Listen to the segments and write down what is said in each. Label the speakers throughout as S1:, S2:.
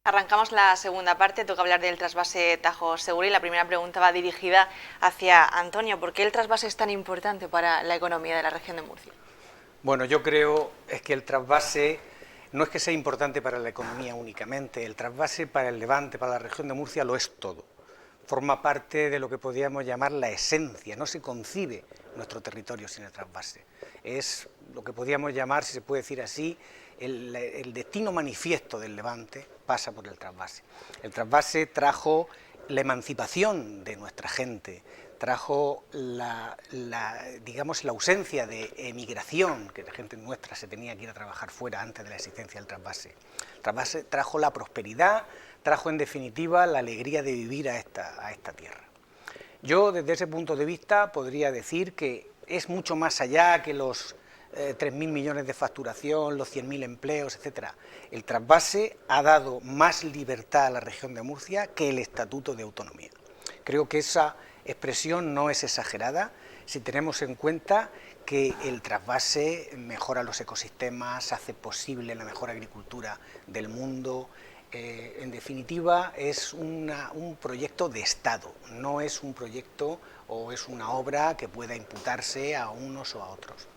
S1: Arrancamos la segunda parte, toca hablar del trasvase Tajo Segura y la primera pregunta va dirigida hacia Antonio. ¿Por qué el trasvase es tan importante para la economía de la región de Murcia?
S2: Bueno, yo creo que el trasvase no es que sea importante para la economía únicamente, el trasvase para el Levante, para la región de Murcia lo es todo. Forma parte de lo que podríamos llamar la esencia, no se concibe nuestro territorio sin el trasvase. Es lo que podríamos llamar, si se puede decir así, el destino manifiesto del Levante pasa por el trasvase. El trasvase trajo la emancipación de nuestra gente, trajo digamos, la ausencia de emigración, que la gente nuestra se tenía que ir a trabajar fuera antes de la existencia del trasvase. El trasvase trajo la prosperidad, trajo en definitiva la alegría de vivir a esta tierra. Yo desde ese punto de vista podría decir que es mucho más allá que los 3.000 millones de facturación, los 100.000 empleos, etcétera. El trasvase ha dado más libertad a la región de Murcia que el Estatuto de Autonomía. Creo que esa expresión no es exagerada si tenemos en cuenta que el trasvase mejora los ecosistemas, hace posible la mejor agricultura del mundo. En definitiva, es un proyecto de Estado, no es un proyecto o es una obra que pueda imputarse a unos o a otros.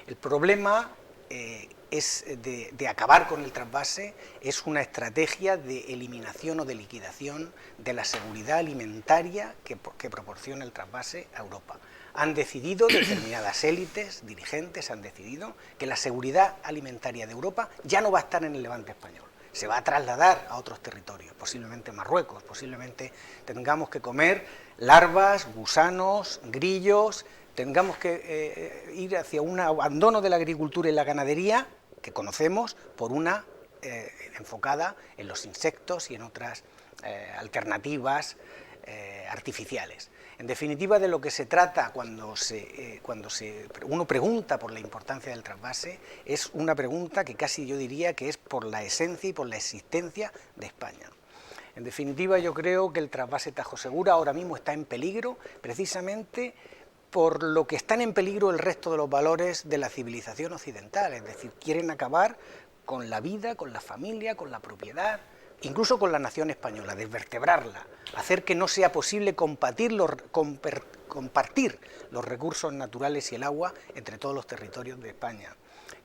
S2: El problema de acabar con el trasvase es una estrategia de eliminación o de liquidación de la seguridad alimentaria que proporciona el trasvase a Europa. Han decidido, determinadas élites, dirigentes, han decidido que la seguridad alimentaria de Europa ya no va a estar en el Levante español. Se va a trasladar a otros territorios, posiblemente Marruecos, posiblemente tengamos que comer larvas, gusanos, grillos, tengamos que ir hacia un abandono de la agricultura y la ganadería, que conocemos, por una enfocada en los insectos y en otras alternativas artificiales. En definitiva, de lo que se trata cuando uno pregunta por la importancia del trasvase, es una pregunta que casi yo diría que es por la esencia y por la existencia de España. En definitiva, yo creo que el trasvase Tajo Segura ahora mismo está en peligro precisamente por lo que están en peligro el resto de los valores de la civilización occidental, es decir, quieren acabar con la vida, con la familia, con la propiedad, incluso con la nación española, desvertebrarla, hacer que no sea posible compartir los recursos naturales y el agua entre todos los territorios de España.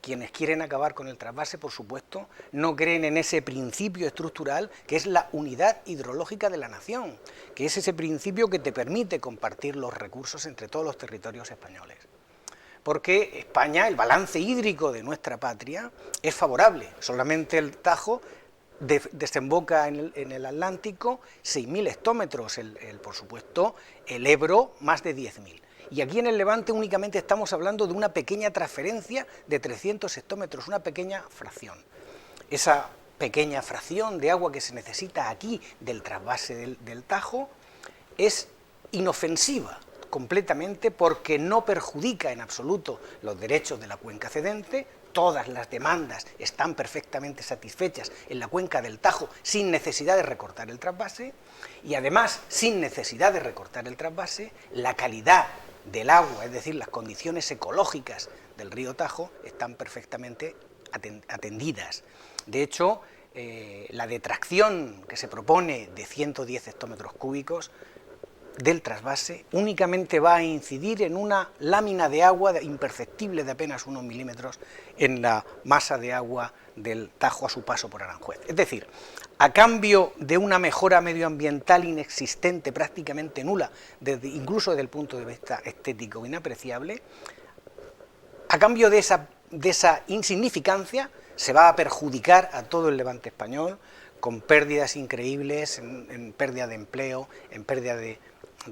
S2: Quienes quieren acabar con el trasvase, por supuesto, no creen en ese principio estructural que es la unidad hidrológica de la nación, que es ese principio que te permite compartir los recursos entre todos los territorios españoles. Porque España, el balance hídrico de nuestra patria, es favorable. Solamente el Tajo desemboca en el Atlántico 6.000 hectómetros, por supuesto, el Ebro más de 10.000. Y aquí en el Levante únicamente estamos hablando de una pequeña transferencia de 300 hectómetros, una pequeña fracción. Esa pequeña fracción de agua que se necesita aquí del trasvase del Tajo es inofensiva completamente porque no perjudica en absoluto los derechos de la cuenca cedente. Todas las demandas están perfectamente satisfechas en la cuenca del Tajo sin necesidad de recortar el trasvase y además sin necesidad de recortar el trasvase la calidad del agua, es decir, las condiciones ecológicas del río Tajo están perfectamente atendidas. De hecho, la detracción que se propone de 110 hectómetros cúbicos del trasvase únicamente va a incidir en una lámina de agua imperceptible de apenas unos milímetros en la masa de agua del Tajo a su paso por Aranjuez. Es decir, a cambio de una mejora medioambiental inexistente, prácticamente nula, incluso desde el punto de vista estético inapreciable, a cambio de esa insignificancia se va a perjudicar a todo el Levante español con pérdidas increíbles en pérdida de empleo, en pérdida de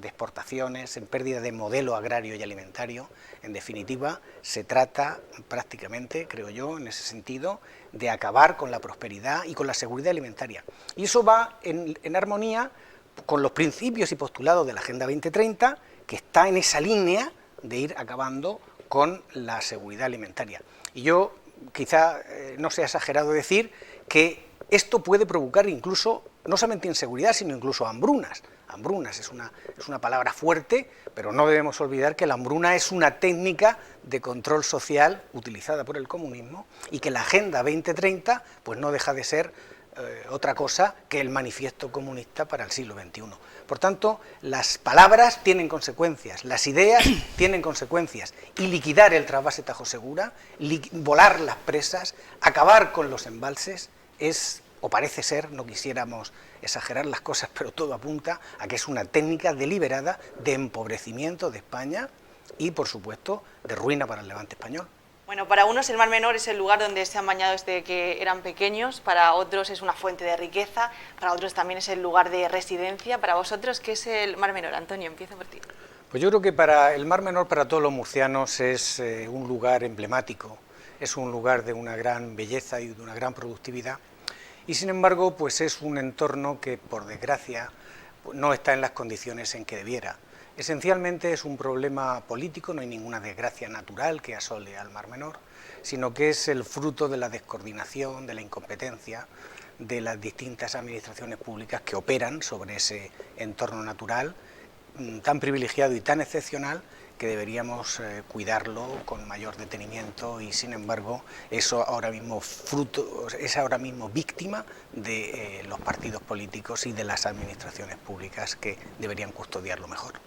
S2: exportaciones, en pérdida de modelo agrario y alimentario. En definitiva, se trata prácticamente, creo yo, en ese sentido, de acabar con la prosperidad y con la seguridad alimentaria. Y eso va en armonía con los principios y postulados de la Agenda 2030, que está en esa línea de ir acabando con la seguridad alimentaria. Y yo, quizá no sea exagerado decir que esto puede provocar incluso, no solamente inseguridad, sino incluso hambrunas. Hambrunas es una palabra fuerte, pero no debemos olvidar que la hambruna es una técnica de control social utilizada por el comunismo y que la Agenda 2030 pues no deja de ser otra cosa que el manifiesto comunista para el siglo XXI. Por tanto, las palabras tienen consecuencias, las ideas tienen consecuencias, y liquidar el trasvase Tajo Segura, volar las presas, acabar con los embalses, es, o parece ser, no quisiéramos exagerar las cosas, pero todo apunta a que es una técnica deliberada de empobrecimiento de España y, por supuesto, de ruina para el levante español.
S1: Bueno, para unos el Mar Menor es el lugar donde se han bañado desde que eran pequeños, para otros es una fuente de riqueza, para otros también es el lugar de residencia. Para vosotros, ¿qué es el Mar Menor? Antonio, empiezo por ti.
S2: Pues yo creo que para el Mar Menor, para todos los murcianos, es un lugar emblemático, es un lugar de una gran belleza y de una gran productividad, y sin embargo, pues es un entorno que, por desgracia, no está en las condiciones en que debiera. Esencialmente es un problema político, no hay ninguna desgracia natural que asole al Mar Menor, sino que es el fruto de la descoordinación, de la incompetencia de las distintas administraciones públicas que operan sobre ese entorno natural tan privilegiado y tan excepcional que deberíamos cuidarlo con mayor detenimiento, y sin embargo eso ahora mismo es ahora mismo víctima de los partidos políticos y de las administraciones públicas que deberían custodiarlo mejor.